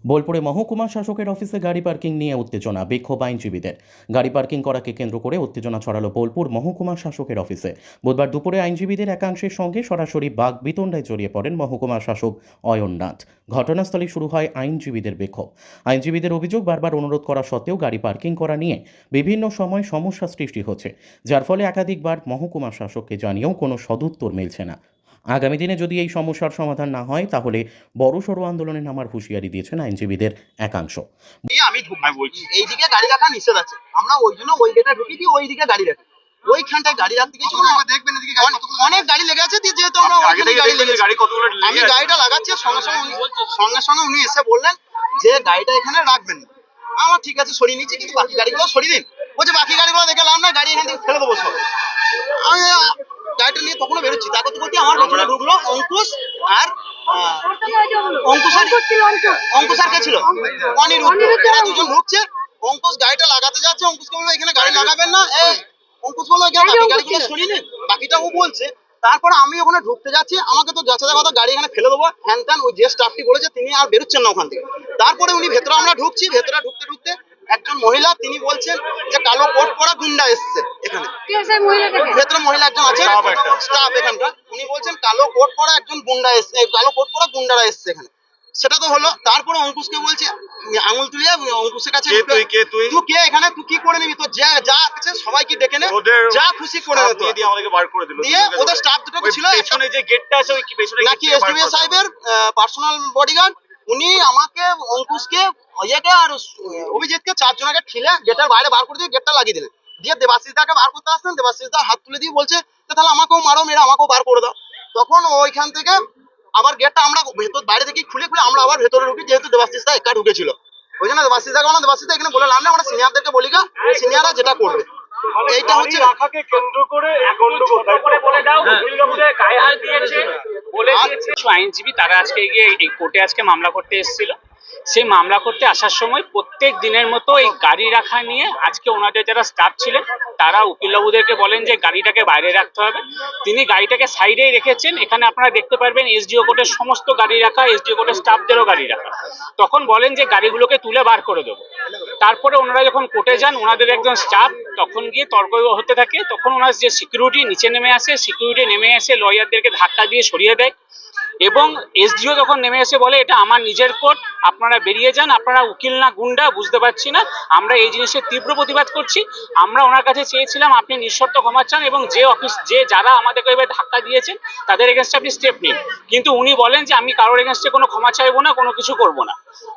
বোলপুরে মহকুমা শাসকের অফিসে গাড়ি পার্কিং নিয়ে উত্তেজনা, বিক্ষোভ আইনজীবীদের। গাড়ি পার্কিং করাকে কেন্দ্র করে উত্তেজনা ছড়ালো বোলপুর মহকুমা শাসকের অফিসে। বুধবার দুপুরে আইনজীবীদের একাংশের সঙ্গে সরাসরি বাকবিতণ্ডায় জড়িয়ে পড়েন মহকুমা শাসক অয়ন নাথ। ঘটনাস্থলে শুরু হয় আইনজীবীদের বিক্ষোভ। আইনজীবীদের অভিযোগ, বারবার অনুরোধ করা সত্ত্বেও গাড়ি পার্কিং করা নিয়ে বিভিন্ন সময় সমস্যা সৃষ্টি হচ্ছে, যার ফলে একাধিকবার মহকুমা শাসককে জানিয়েও কোনো সদুত্তর মিলছে না। আগামী দিনে যদি এই সমস্যার সমাধান না হয় তাহলে বড়সড় আন্দোলনে নামার হুঁশিয়ারি দিয়েছেন আইনজীবীদের একাংশ। আমি বলছি এইদিকে গাড়ি রাখা নিষেধ আছে, আমরা ওই জন্য ওই গেটে ঢুকি দিয়ে ওইদিকে গাড়ি রাখি। ওইখানটায় গাড়ি রাখতে গেছি, দেখবেন অনেক গাড়ি লেগে আছে, যেহেতু আমরা আমি গাড়িটা লাগাচ্ছি, সঙ্গে সঙ্গে উনি এসে বললেন যে গাড়িটা এখানে রাখবেন না। আমার ঠিক আছে সরিয়ে নিচ্ছি, কিন্তু বাকি গাড়িগুলো সরিয়ে দিন। বলছে বাকি গাড়িগুলো দেখে লাভ না, গাড়ি এখান থেকে ফেলে দেবো সব। আমি গাড়িটা নিয়ে তখনও বেরোচ্ছি, তারপর বলছি আমার পেছনে ঢুকলো অঙ্কুশ আর অঙ্কুশ আর কে ছিল অনিরুদ্ধ, এরা দুজন ঢুকছে। অঙ্কুশ গাড়িটা লাগাতে যাচ্ছে, অঙ্কুশকে বললো এখানে গাড়ি লাগাবেন না। অঙ্কুশ বললো এখানে বাকি গাড়িগুলো সরিয়ে নিন, বাকিটা ও বলছে। তারপরে আমি ওখানে ঢুকতে যাচ্ছি, আমাকে তো যাচ্ছে কথা গাড়ি এখানে ফেলে দেবো হ্যান ত্যান, ওই যে স্টাফটি বলেছে তিনি আর বেরোচ্ছেন না ওখান থেকে। তারপরে উনি ভেতরে, আমরা ঢুকছি, ভেতরে ঢুকতে ঢুকতে একজন মহিলা, তিনি বলছেন যে কালো কোট পরা গুন্ডা এসছে এখানে। ভেতরে মহিলা একজন আছে স্টাফ এখানকার, উনি বলছেন কালো কোট পরা একজন গুন্ডা এসছে, কালো কোট পরা গুন্ডারা এসছে এখানে। সেটা তো হলো। তারপরে অঙ্কুশকে বলছে আঙুল তুলিয়ে অঙ্কুশের কাছে, তুই কে এখানে, তুই কি করে নিবি, তোর যা আছে সবাইকে ডেকে নে, যা খুশি করে নে। দিয়ে ওদের স্টাফ দুটো ছিল, পেছনে যে গেটটা আছে ওই নাকি এসডিও সাহেবের পার্সোনাল বডিগার্ড, উনি আমাকে অঙ্কুশকে ইয়েকে আর অভিজিৎকে চারজনকে ঠেলে গেটের বাইরে বার করে দিয়ে গেটটা লাগিয়ে দিলেন। দিয়ে দেবাশিস দাকে বার করতে আসলেন, দেবাশিস দা হাত তুলে দিয়ে বলছে তাহলে আমাকেও মারো, মেরে আমাকেও বার করে দাও। তখন ওইখান থেকে আবার গেটটা আমরা ভেতর বাইরে থেকে খুলে আমরা আবার ভেতরে ঢুকি, যেহেতু দেবাশিস দা একা ঢুকেছিল। ওই জন্য দেবাশিস দাকে বললাম, দেবাশিস দা এখানে বলে লাভ নেই, আমরা সিনিয়রদেরকে বলি গা, সিনিয়ররা যেটা করবে। এইটা হচ্ছে রাখাকে কেন্দ্র করে বলে দাও, গায়ে হাত দিয়েছে বলে দিয়েছে। আইনজীবী তারা আজকে গিয়ে এই কোর্টে আজকে মামলা করতে এসেছিল। সেই মামলা করতে আসার সময় প্রত্যেক দিনের মতো এই গাড়ি রাখা নিয়ে আজকে ওনাদের যারা স্টাফ ছিলেন তারা উকিলবাবুদেরকে বলেন যে গাড়িটাকে বাইরে রাখতে হবে। তিনি গাড়িটাকে সাইডেই রেখেছেন। এখানে আপনারা দেখতে পারবেন এসডিও কোর্টের সমস্ত গাড়ি রাখা, এসডিও কোর্টের স্টাফদেরও গাড়ি রাখা। তখন বলেন যে গাড়িগুলোকে তুলে বার করে দেবো। তারপরে ওনারা যখন কোর্টে যান, ওনাদের একজন স্টাফ তখন গিয়ে তর্ক হতে থাকে। তখন ওনার যে সিকিউরিটি নিচে নেমে আসে, সিকিউরিটি নেমে এসে লয়ারদেরকে ধাক্কা দিয়ে সরিয়ে দেয়। এবং এসডিও যখন নেমে এসে বলে এটা আমার নিজের কোর্ট, আপনারা বেরিয়ে যান, আপনারা উকিল না গুন্ডা বুঝতে পারছি না, আমরা এই জিনিসের তীব্র প্রতিবাদ করছি। আমরা ওনার কাছে চেয়েছিলাম আপনি নিঃশর্ত ক্ষমা চান এবং যে যারা আমাদেরকে এবার ধাক্কা দিয়েছেন তাদের এগেনস্টে আপনি স্টেপ নিন। কিন্তু উনি বলেন যে আমি কারোর এগেনস্টে কোনো ক্ষমা চাইবো না, কোনো কিছু করবো না।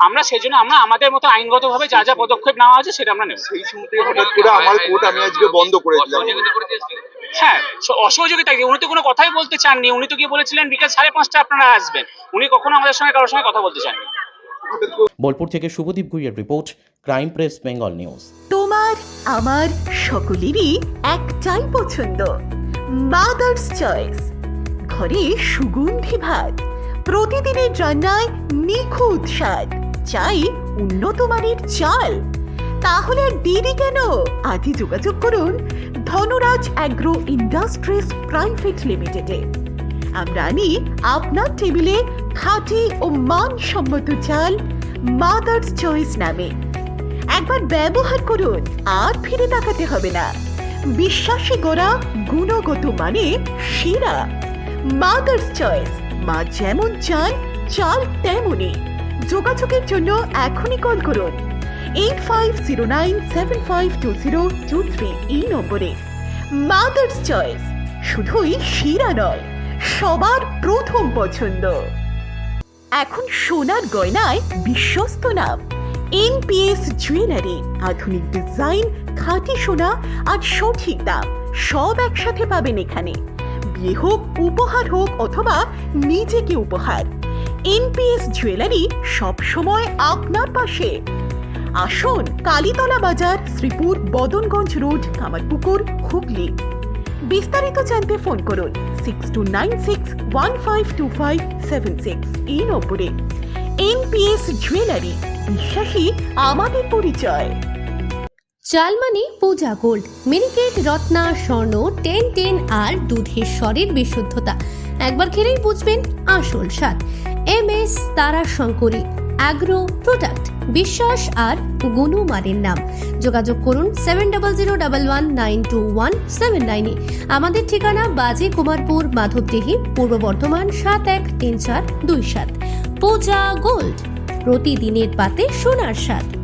আমরা সেই জন্য আমরা আমাদের মতো আইনগতভাবে যা যা পদক্ষেপ নেওয়া আছে সেটা আমরা নেব। সেই শুনতে হঠাৎ করে আমার কোর্ট আমি আজকে বন্ধ করে দিলাম। হ্যাঁ, অসহযোগিতা কি? উনি তো কোনো কথাই বলতে চাননি। উনি তো গিয়ে বলেছিলেন বিকাল 5:30 আপনারা আসবেন। উনি কখনো আমাদের সঙ্গে কারোর সঙ্গে কথা বলতে চাননি। বোলপুর থেকে শুভদীপ গুইয়ের report, crime press Bengal news. তোমার আমার সকলেরই একটাই পছন্দ, মাদার্স চয়েস। ঘরে সুগন্ধি ভাত, প্রতিদিনের রান্নায় নিখুঁত স্বাদ, চাই উন্নত মানের চাল। তাহলে আর দেরি কেন? আজই যোগাযোগ করুন ধনরাজ অ্যাগ্রো ইন্ডাস্ট্রিজ প্রাইভেট লিমিটেডে। আমরা আনি আপনার টেবিলে খাঁটি ও মানসম্মত চাল মাদার্স চয়েস নামে। একবার ব্যবহার করুন, আর ফিরে তাকাতে হবে না। বিশ্বাসী গোড়া, গুণগত মানে সেরা। মাদার্স চয়েস, মা যেমন চান চাল তেমনই। যোগাযোগের জন্য এখনই কল করুন 8509752023 এই নম্বরে। মাদার্স চয়েস শুধুই সেরা নয়, সবার প্রথম পছন্দ। এখন সোনার গয়নায় বিশ্বস্ত নাম এনপিএস জুয়েলারি। আধুনিক ডিজাইন, খাঁটি সোনা আর সঠিক দাম সব একসাথে পাবেন এখানে। বিয়ে হোক, উপহার হোক অথবা নিজেকে উপহার, এনপিএস জুয়েলারি সব সময় আপনার পাশে। আসুন কালীতলা বাজার, শ্রীপুর, বদনগঞ্জ রোড, কামারপুকুর, হুগলি। বিস্তারিত জানতে ফোন করুন 6296152576 এই নম্বরে। এনপিএস জুয়েলারি, বিশ্বাসী আমাদের পরিচয়। চালমানি পূজা গোল্ড, মিনিকেট, রত্না, স্বর্ণ 10 আর দুধের স্বরের বিশুদ্ধতা। একবার খেলেই বুঝবেন আসল স্বাদ। MS তারা শঙ্করী, অ্যাগ্রো প্রোডাক্ট, বিশ্বাস আর গুণমানের নাম। যোগাযোগ করুন 7001192179 আমাদের ঠিকানা বাজে কুমারপুর, মাধবদেহি, পূর্ব বর্ধমান 713427। পূজা গোল্ড, প্রতিদিনের পাতে সোনার স্বাদ।